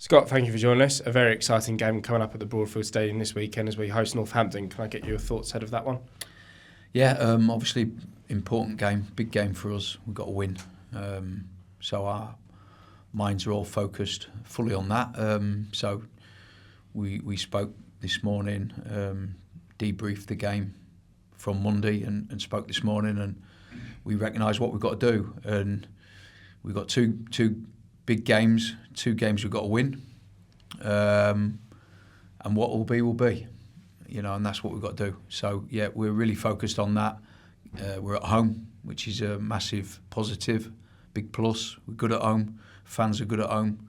Scott, thank you for joining us. A very exciting game coming up at the Broadfield Stadium this weekend as we host Northampton. Can I get your thoughts ahead of that one? Yeah, obviously important game, big game for us. We've got to win. So our minds are all focused fully on that. So we spoke this morning, debriefed the game from Monday and spoke this morning, and we recognise what we've got to do. And we've got two big games, 2 games we've got to win. And what will be. And that's what we've got to do. So, yeah, we're really focused on that. We're at home, which is a massive positive, big plus. We're good at home. Fans are good at home.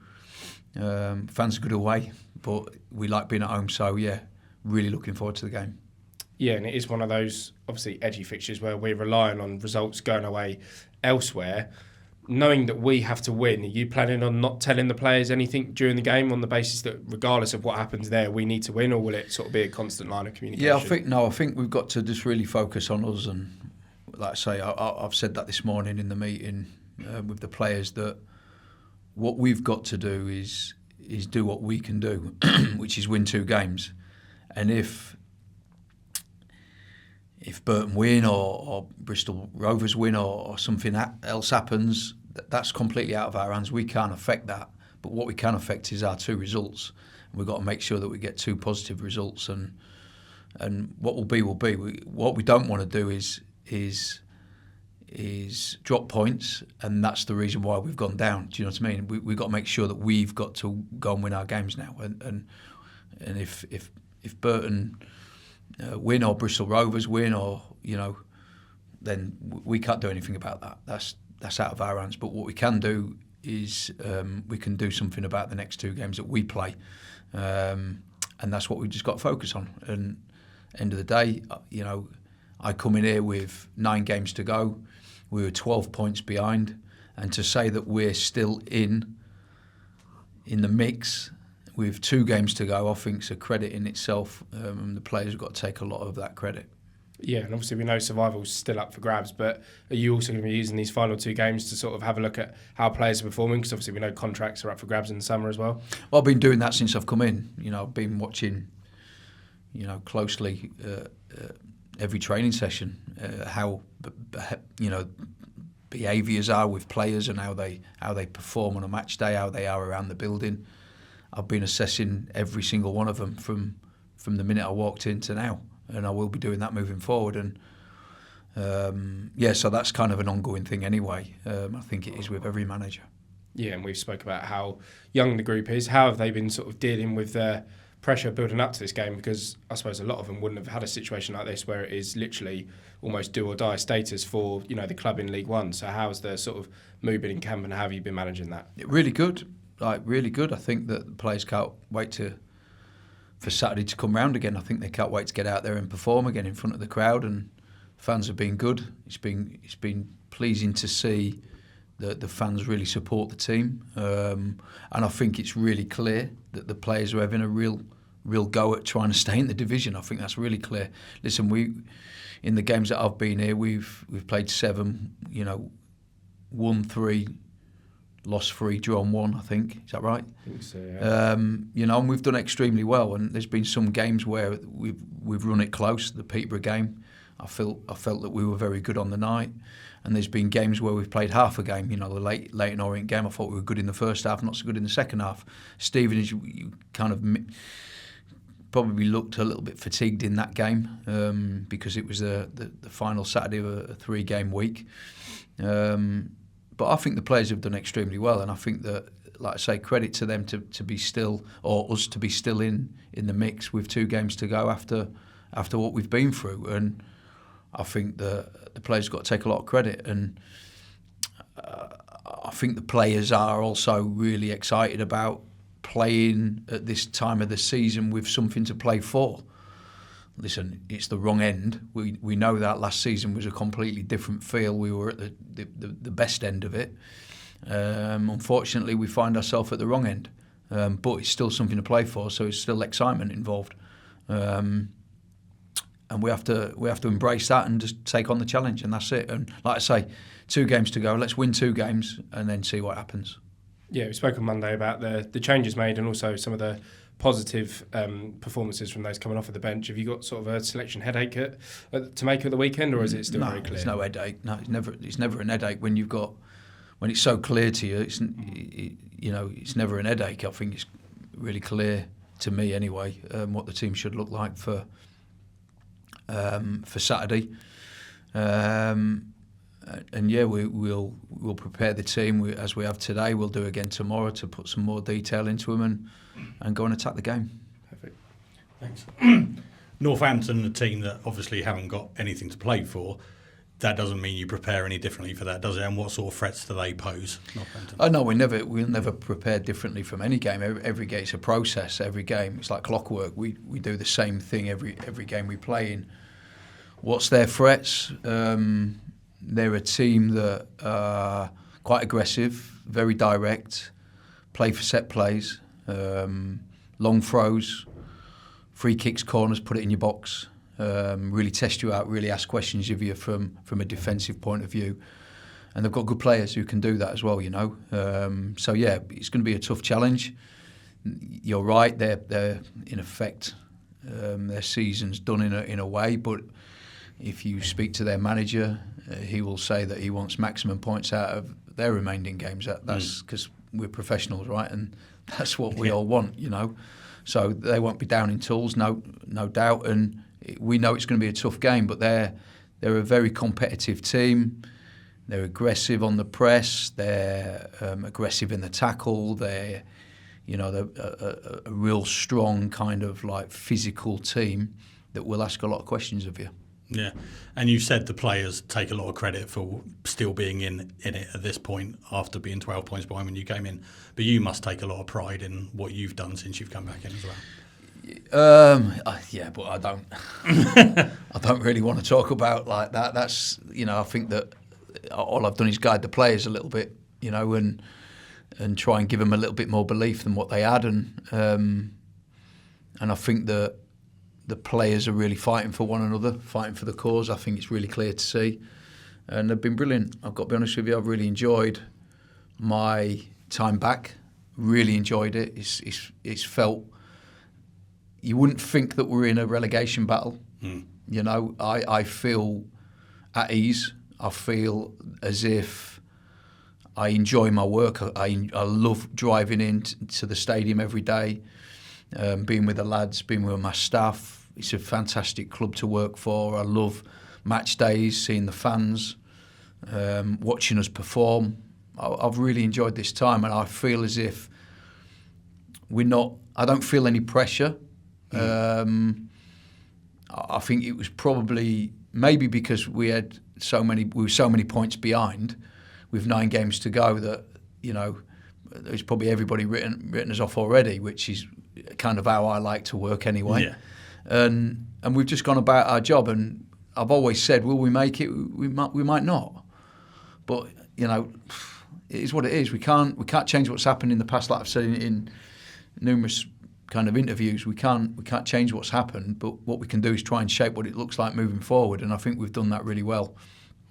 Fans are good away. But we like being at home. So, yeah, really looking forward to the game. Yeah, and it is one of those, obviously, edgy fixtures where we're relying on results going away elsewhere. Knowing that we have to win, are you planning on not telling the players anything during the game on the basis that regardless of what happens there, we need to win, or will it sort of be a constant line of communication? Yeah, I think we've got to just really focus on us. And like I say, I've said that this morning in the meeting with the players, that what we've got to do is do what we can do, which is win 2 games. And if Burton win or Bristol Rovers win or something else happens, that's completely out of our hands. We can't affect that. But what we can affect is our 2 results. And we've got to make sure that we get 2 positive results. And what will be. What we don't want to do is drop points, and that's the reason why we've gone down. Do you know what I mean? We've got to make sure that we've got to go and win our games now. And if Burton win or Bristol Rovers win, or then we can't do anything about that. That's out of our hands. But what we can do is we can do something about the next 2 games that we play, and that's what we just got to focus on. And end of the day, I come in here with 9 games to go. We were 12 points behind, and to say that we're still in the mix with 2 games to go, I think it's a credit in itself. The players have got to take a lot of that credit. Yeah, and obviously we know survival's still up for grabs, but are you also going to be using these final 2 games to sort of have a look at how players are performing? Because obviously we know contracts are up for grabs in the summer as well. Well, I've been doing that since I've come in. I've been watching, closely every training session, how behaviours are with players and how they perform on a match day, how they are around the building. I've been assessing every single one of them from the minute I walked in to now, and I will be doing that moving forward. And so that's kind of an ongoing thing anyway. I think it is with every manager. Yeah, and we've spoke about how young the group is. How have they been sort of dealing with their pressure building up to this game? Because I suppose a lot of them wouldn't have had a situation like this where it is literally almost do or die status for the club in League One. So how's the sort of mood been in camp, and how have you been managing that? Really good. Really good. I think that the players can't wait for Saturday to come round again. I think they can't wait to get out there and perform again in front of the crowd, and fans have been good. It's been pleasing to see that the fans really support the team, and I think it's really clear that the players are having a real go at trying to stay in the division. I think that's really clear. Listen, in the games that I've been here, we've played 7, won 3. Lost 3, drawn 1, I think. Is that right? I think so, yeah. And we've done extremely well. And there's been some games where we've run it close. The Peterborough game, I felt that we were very good on the night. And there's been games where we've played half a game. The Leyton Orient game, I thought we were good in the first half, not so good in the second half. Stevenage, you kind of probably looked a little bit fatigued in that game because it was the final Saturday of a 3-game week. But I think the players have done extremely well, and I think that, like I say, credit to them to be still, or us to be still in the mix with 2 games to go after what we've been through. And I think the players have got to take a lot of credit, and I think the players are also really excited about playing at this time of the season with something to play for. Listen, it's the wrong end. We know that last season was a completely different feel. We were at the best end of it. Unfortunately, we find ourselves at the wrong end. But it's still something to play for, so it's still excitement involved. And we have to embrace that and just take on the challenge, and that's it. And like I say, 2 games to go. Let's win 2 games and then see what happens. Yeah, we spoke on Monday about the changes made and also some of the positive performances from those coming off of the bench. Have you got sort of a selection headache to make at the weekend, or is it still very clear? No, there's no headache. No, it's never an headache when it's so clear to you. It's never an headache. I think it's really clear to me anyway what the team should look like for Saturday. And yeah, we'll prepare the team as we have today. We'll do again tomorrow to put some more detail into them and go and attack the game. Perfect. Thanks. Northampton, a team that obviously haven't got anything to play for. That doesn't mean you prepare any differently for that, does it? And what sort of threats do they pose? Northampton? Oh no, we'll never prepare differently from any game. Every game, it's a process. Every game, it's like clockwork. We do the same thing every game we play in. What's their threats? They're a team that are quite aggressive, very direct, play for set plays, long throws, free kicks, corners, put it in your box, really test you out, really ask questions of you from a defensive point of view. And they've got good players who can do that as well, So yeah, it's going to be a tough challenge. You're right, they're in effect, their season's done in a way, but if you speak to their manager, he will say that he wants maximum points out of their remaining games. That's because we're professionals, right? And that's what we all want, So they won't be down in tools, no doubt. And we know it's going to be a tough game, but they're a very competitive team. They're aggressive on the press. They're aggressive in the tackle. They're a real strong kind of like physical team that will ask a lot of questions of you. Yeah, and you said the players take a lot of credit for still being in it at this point after being 12 points behind when you came in. But you must take a lot of pride in what you've done since you've come back in as well. Yeah, but I don't. I don't really want to talk about like that. That's I think that all I've done is guide the players a little bit, and try and give them a little bit more belief than what they had, and I think that the players are really fighting for one another, fighting for the cause. I think it's really clear to see. And they've been brilliant. I've got to be honest with you, I've really enjoyed my time back. Really enjoyed it. It's felt... You wouldn't think that we're in a relegation battle. I feel at ease. I feel as if I enjoy my work. I love driving into the stadium every day. Being with the lads, being with my staff. It's a fantastic club to work for. I love match days, seeing the fans, watching us perform. I've really enjoyed this time, and I feel as if I don't feel any pressure. I think it was probably maybe because we were so many points behind with 9 games to go that there's probably everybody written us off already, which is kind of how I like to work anyway. Yeah. And we've just gone about our job, and I've always said, will we make it? We might not. But it is what it is. We can't change what's happened in the past. Like I've said in numerous kind of interviews, we can't change what's happened. But what we can do is try and shape what it looks like moving forward. And I think we've done that really well.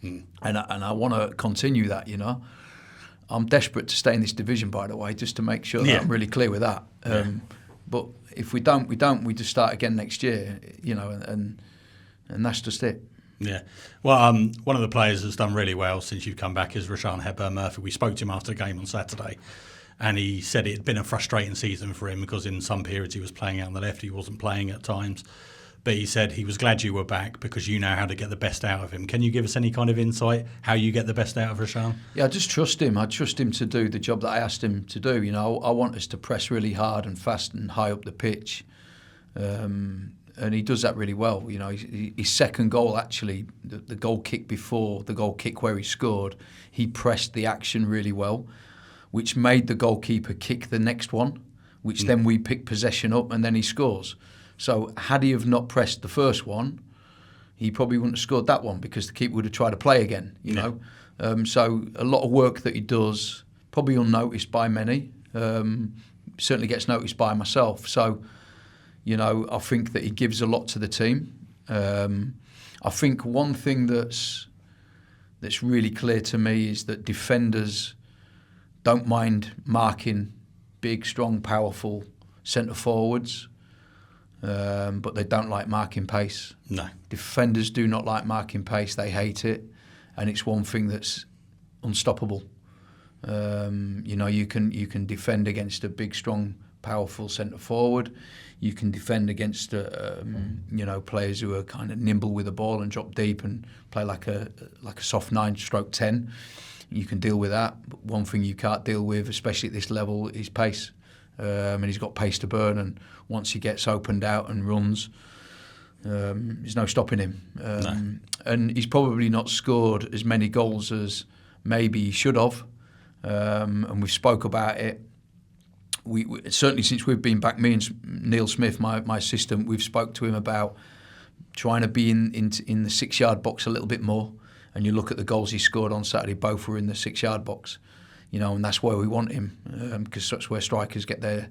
And I want to continue that. I'm desperate to stay in this division, by the way, just to make sure that I'm really clear with that. But if we don't, we just start again next year, and that's just it. Yeah. Well, one of the players that's done really well since you've come back is Rashan Murphy. We spoke to him after the game on Saturday, and he said it had been a frustrating season for him because in some periods he was playing out on the left, he wasn't playing at times. But he said he was glad you were back because you know how to get the best out of him. Can you give us any kind of insight how you get the best out of Rashan? Yeah, I just trust him. I trust him to do the job that I asked him to do. I want us to press really hard and fast and high up the pitch. And he does that really well. His second goal, actually, the goal kick before the goal kick where he scored, he pressed the action really well, which made the goalkeeper kick the next one, which then we pick possession up and then he scores. So had he have not pressed the first one, he probably wouldn't have scored that one because the keeper would have tried to play again, know. So a lot of work that he does, probably unnoticed by many, certainly gets noticed by myself. So, I think that he gives a lot to the team. I think one thing that's really clear to me is that defenders don't mind marking big, strong, powerful centre forwards, but they don't like marking pace. No. Defenders do not like marking pace. They hate it, and it's one thing that's unstoppable. You can defend against a big, strong, powerful centre forward. You can defend against players who are kind of nimble with the ball and drop deep and play like a soft 9/10. You can deal with that. But one thing you can't deal with, especially at this level, is pace. And he's got pace to burn. And once he gets opened out and runs, there's no stopping him. No. And he's probably not scored as many goals as maybe he should have. And we've spoke about it. We certainly since we've been back, me and Neil Smith, my assistant, we've spoke to him about trying to be in the 6-yard box a little bit more. And you look at the goals he scored on Saturday, both were in the 6-yard box, and that's where we want him, because that's where strikers get their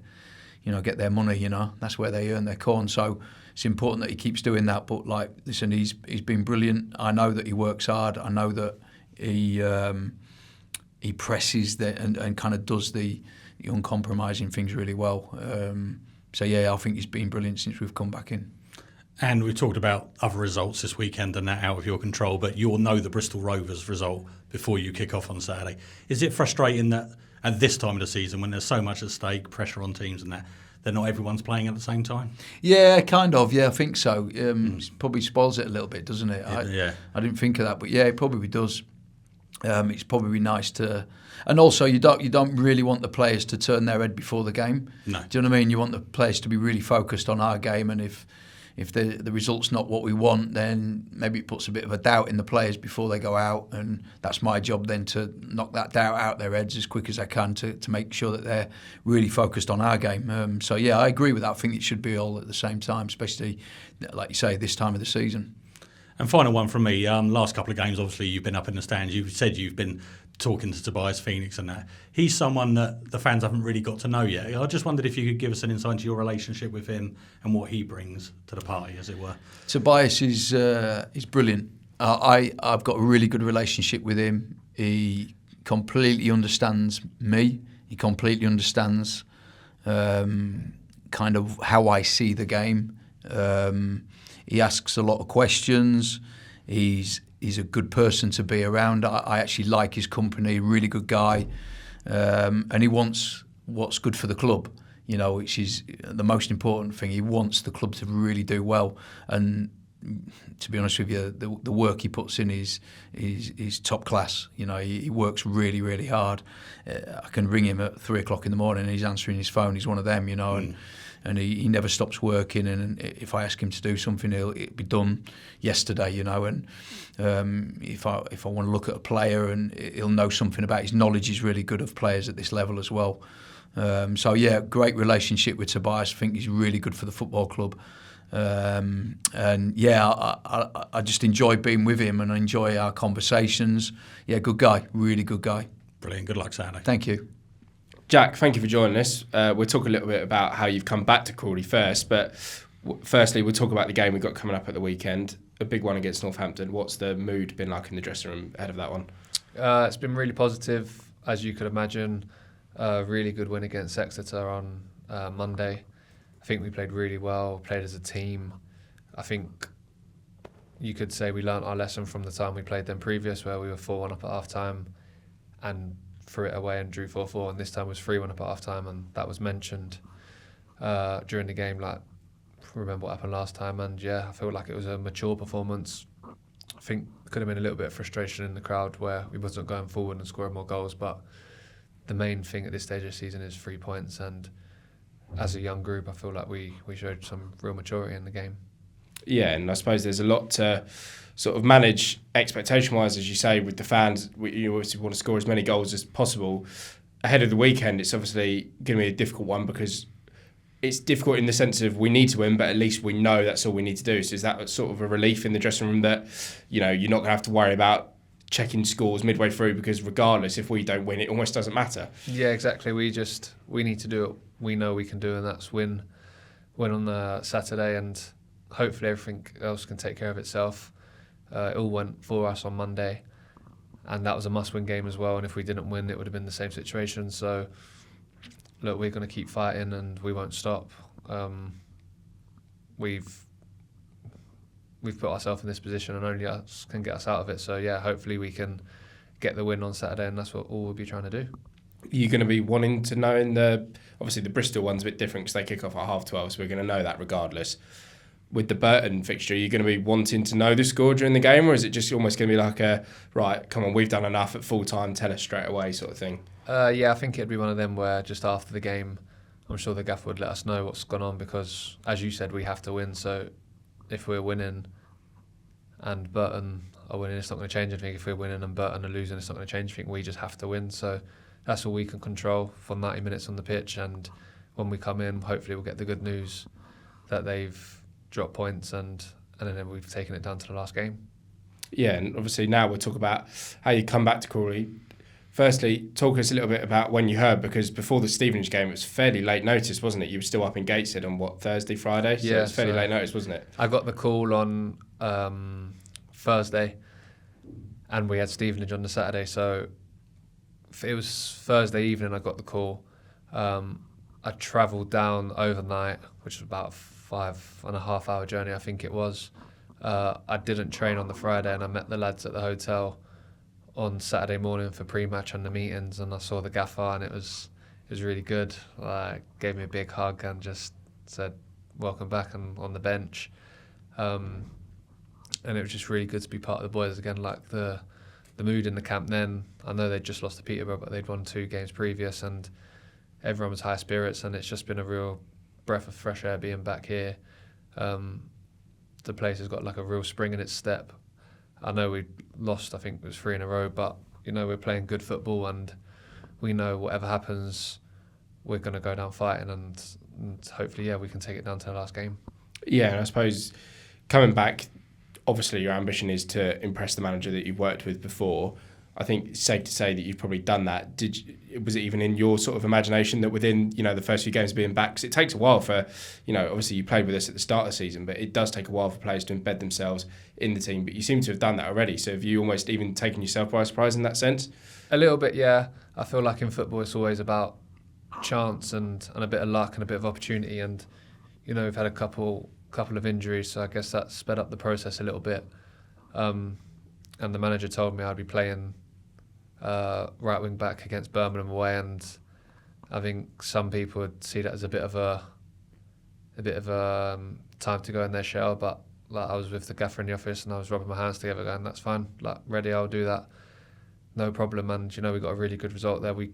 money, that's where they earn their corn. So it's important that he keeps doing that. But listen, he's been brilliant. I know that he works hard. I know that he presses and kind of does the uncompromising things really well. I think he's been brilliant since we've come back in. And we've talked about other results this weekend and that out of your control, but you'll know the Bristol Rovers result before you kick off on Saturday. Is it frustrating that at this time of the season, when there's so much at stake, pressure on teams and that not everyone's playing at the same time? Yeah, kind of. Yeah, I think so. It probably spoils it a little bit, doesn't it? I didn't think of that, but yeah, it probably does. It's probably nice to, and also you don't really want the players to turn their head before the game. No. Do you know what I mean? You want the players to be really focused on our game, and if the result's not what we want, then maybe it puts a bit of a doubt in the players before they go out, and that's my job then to knock that doubt out their heads as quick as I can to make sure that they're really focused on our game. I agree with that. I think it should be all at the same time, especially, like you say, this time of the season. And final one from me, last couple of games, obviously you've been up in the stands. You've said you've been talking to Tobias Phoenix and that. He's someone that the fans haven't really got to know yet. I just wondered if you could give us an insight into your relationship with him and what he brings to the party, as it were. Tobias is brilliant. I've got a really good relationship with him. He completely understands me. He completely understands kind of how I see the game. He asks a lot of questions. He's a good person to be around. I actually like his company. Really good guy, and he wants what's good for the club. Which is the most important thing. He wants the club to really do well. And to be honest with you, the work he puts in is top class. He works really, really hard. I can ring him at 3:00 in the morning and he's answering his phone. He's one of them, and he never stops working. And if I ask him to do something, it'll be done yesterday, And if I want to look at a player, and he'll know something about his knowledge is really good of players at this level as well. Great relationship with Tobias. I think he's really good for the football club. I just enjoy being with him and I enjoy our conversations. Yeah, good guy, really good guy. Brilliant. Good luck Saturday. Thank you. Jack, thank you for joining us. We'll talk a little bit about how you've come back to Crawley first, but firstly, we'll talk about the game we've got coming up at the weekend, a big one against Northampton. What's the mood been like in the dressing room ahead of that one? It's been really positive, as you could imagine. Really good win against Exeter on Monday. I think we played really well, played as a team. I think you could say we learnt our lesson from the time we played them previous, where we were 4-1 up at half-time and threw it away and drew 4-4, and this time was 3-1 up at half-time, and that was mentioned during the game, remember what happened last time, and I feel like it was a mature performance. I think there could have been a little bit of frustration in the crowd where we wasn't going forward and scoring more goals, but the main thing at this stage of the season is 3 points, and as a young group, I feel like we showed some real maturity in the game. Yeah, and I suppose there's a lot to sort of manage expectation-wise, as you say, with the fans. You obviously want to score as many goals as possible. Ahead of the weekend, it's obviously going to be a difficult one because it's difficult in the sense of we need to win, but at least we know that's all we need to do. So is that sort of a relief in the dressing room that, you're not going to have to worry about checking scores midway through, because regardless, if we don't win, it almost doesn't matter. Yeah, exactly. We need to do what we know we can do, and that's win on Saturday, and hopefully everything else can take care of itself. It all went for us on Monday. and that was a must-win game as well. And if we didn't win, it would have been the same situation. So, look, we're going to keep fighting, and we won't stop. We've put ourselves in this position, and only us can get us out of it. So yeah, hopefully we can get the win on Saturday, and that's what all we'll be trying to do. You're going to be wanting to know obviously the Bristol one's a bit different because they kick off at 12:30, so we're going to know that regardless. With the Burton fixture, are you going to be wanting to know the score during the game, or is it just almost going to be like right, come on, we've done enough at full time, tell us straight away sort of thing? Yeah, I think it'd be one of them where just after the game, I'm sure the gaffer would let us know what's gone on, because as you said, we have to win. So if we're winning and Burton are winning, it's not going to change anything. If we're winning and Burton are losing, it's not going to change anything. We just have to win. So that's all we can control for 90 minutes on the pitch. And when we come in, hopefully we'll get the good news that they've dropped points, and then we've taken it down to the last game. Yeah, and obviously now we'll talk about how you come back to Crawley. Firstly, talk us a little bit about when you heard, because before the Stevenage game, it was fairly late notice, wasn't it? You were still up in Gateshead on Thursday, Friday? So yeah, it was fairly late notice, wasn't it? I got the call on Thursday, and we had Stevenage on the Saturday. So it was Thursday evening I got the call. I travelled down overnight, which was about 5.5 hour journey, I think it was. I didn't train on the Friday, and I met the lads at the hotel on Saturday morning for pre-match and the meetings, and I saw the gaffer, and it was really good. Gave me a big hug and just said welcome back, and on the bench, and it was just really good to be part of the boys again. Like the mood in the camp then, I know they'd just lost to Peterborough, but they'd won 2 games previous, and everyone was high spirits, and it's just been a real breath of fresh air being back here. The place has got like a real spring in its step. I know we lost, I think it was 3 in a row, but we're playing good football, and we know whatever happens, we're going to go down fighting, and hopefully, we can take it down to the last game. Yeah, and I suppose coming back, obviously your ambition is to impress the manager that you've worked with before. I think it's safe to say that you've probably done that. Was it even in your sort of imagination that within the first few games being back, because it takes a while for, obviously you played with us at the start of the season, but it does take a while for players to embed themselves in the team. But you seem to have done that already. So have you almost even taken yourself by surprise in that sense? A little bit, yeah. I feel like in football it's always about chance and a bit of luck and a bit of opportunity. And we've had a couple of injuries, so I guess that sped up the process a little bit. And the manager told me I'd be playing right wing back against Birmingham away, and I think some people would see that as a bit of a time to go in their shell. But I was with the gaffer in the office, and I was rubbing my hands together, going, "That's fine. Ready, I'll do that, no problem." And we got a really good result there. We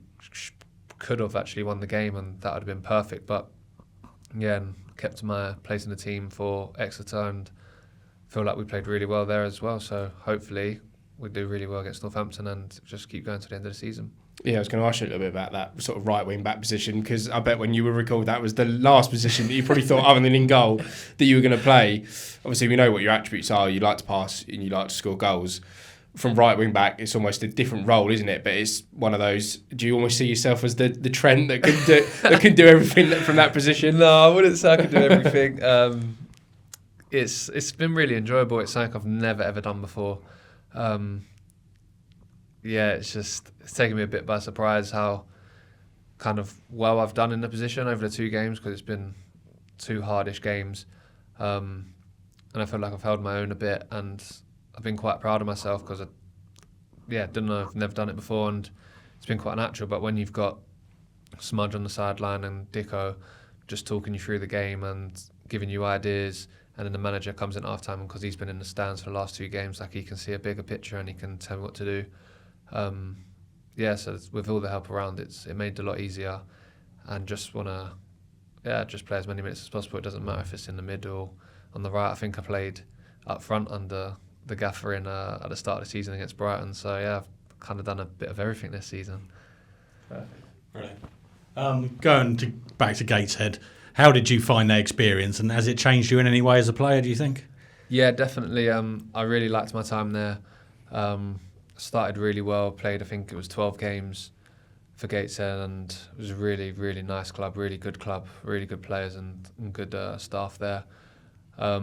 could have actually won the game, and that would have been perfect. But and kept my place in the team for Exeter, and feel like we played really well there as well. So hopefully we do really well against Northampton and just keep going to the end of the season. Yeah, I was going to ask you a little bit about that sort of right wing back position, because I bet when you were recalled, that was the last position that you probably thought, other than in goal, that you were going to play. Obviously, we know what your attributes are. You like to pass and you like to score goals. From right wing back, it's almost a different role, isn't it? But it's one of those. Do you almost see yourself as the Trent that can do everything from that position? No, I wouldn't say I can do everything. It's been really enjoyable. It's something I've never ever done before. It's taken me a bit by surprise how kind of well I've done in the position over the 2 games, because it's been 2 hardish games, and I feel like I've held my own a bit, and I've been quite proud of myself, because I've never done it before, and it's been quite natural. But when you've got Smudge on the sideline and Dicko just talking you through the game and giving you ideas, and then the manager comes in at half time, because he's been in the stands for the last 2 games, he can see a bigger picture and he can tell me what to do. So with all the help around, it made it a lot easier, and just want to just play as many minutes as possible. It doesn't matter if it's in the mid or on the right. I think I played up front under the gaffer at the start of the season against Brighton. So I've kind of done a bit of everything this season. Perfect. Brilliant. Going back to Gateshead, how did you find that experience, and has it changed you in any way as a player, do you think? Yeah, definitely. I really liked my time there. Started really well, played I think it was 12 games for Gateshead, and it was a really, really nice club, really good players and good staff there. I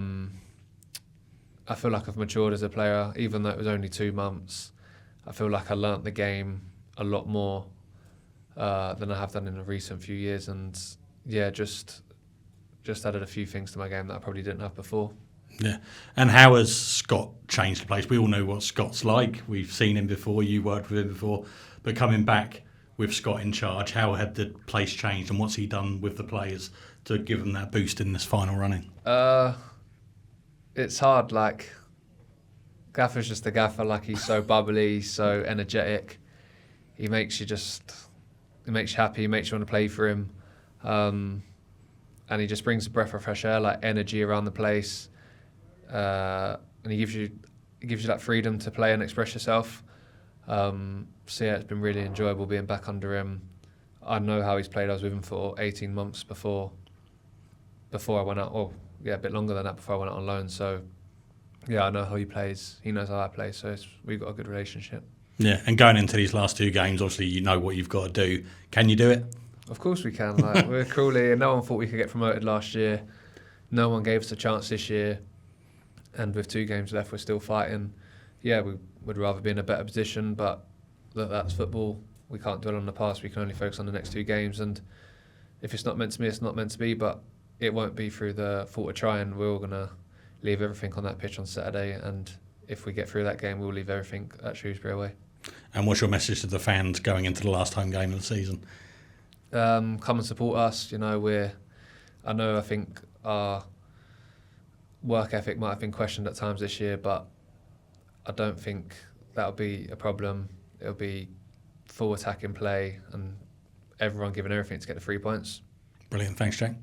feel like I've matured as a player, even though it was only 2 months. I feel like I learnt the game a lot more than I have done in the recent few years, and yeah, just added a few things to my game that I probably didn't have before. Yeah. And how has Scott changed the place? We all know what Scott's like. We've seen him before, you worked with him before. But coming back with Scott in charge, how had the place changed and what's he done with the players to give them that boost in this final running? It's hard. Like, Gaffer's just a gaffer. Like, he's so bubbly, so energetic. He makes you happy. He makes you want to play for him. And he just brings a breath of fresh air, like energy around the place. And he gives you that freedom to play and express yourself. So yeah, it's been really enjoyable being back under him. I know how he's played. I was with him for 18 months before I went out. Oh, yeah, a bit longer than that before I went out on loan. So yeah, I know how he plays. He knows how I play. So we've got a good relationship. Yeah, and going into these last two games, obviously you know what you've got to do. Can you do it? Of course we can. Like, we're Crawley, and no one thought we could get promoted last year. No one gave us a chance this year. And with 2 games left, we're still fighting. Yeah, we would rather be in a better position, but that's football. We can't dwell on the past. We can only focus on the next 2 games. And if it's not meant to be, it's not meant to be. But it won't be through the fault of trying. We're all going to leave everything on that pitch on Saturday. And if we get through that game, we'll leave everything at Shrewsbury away. And what's your message to the fans going into the last home game of the season? Come and support us. You know, I think our work ethic might have been questioned at times this year, but I don't think that'll be a problem. It'll be full attacking play and everyone giving everything to get the 3 points. Brilliant. Thanks, Jack.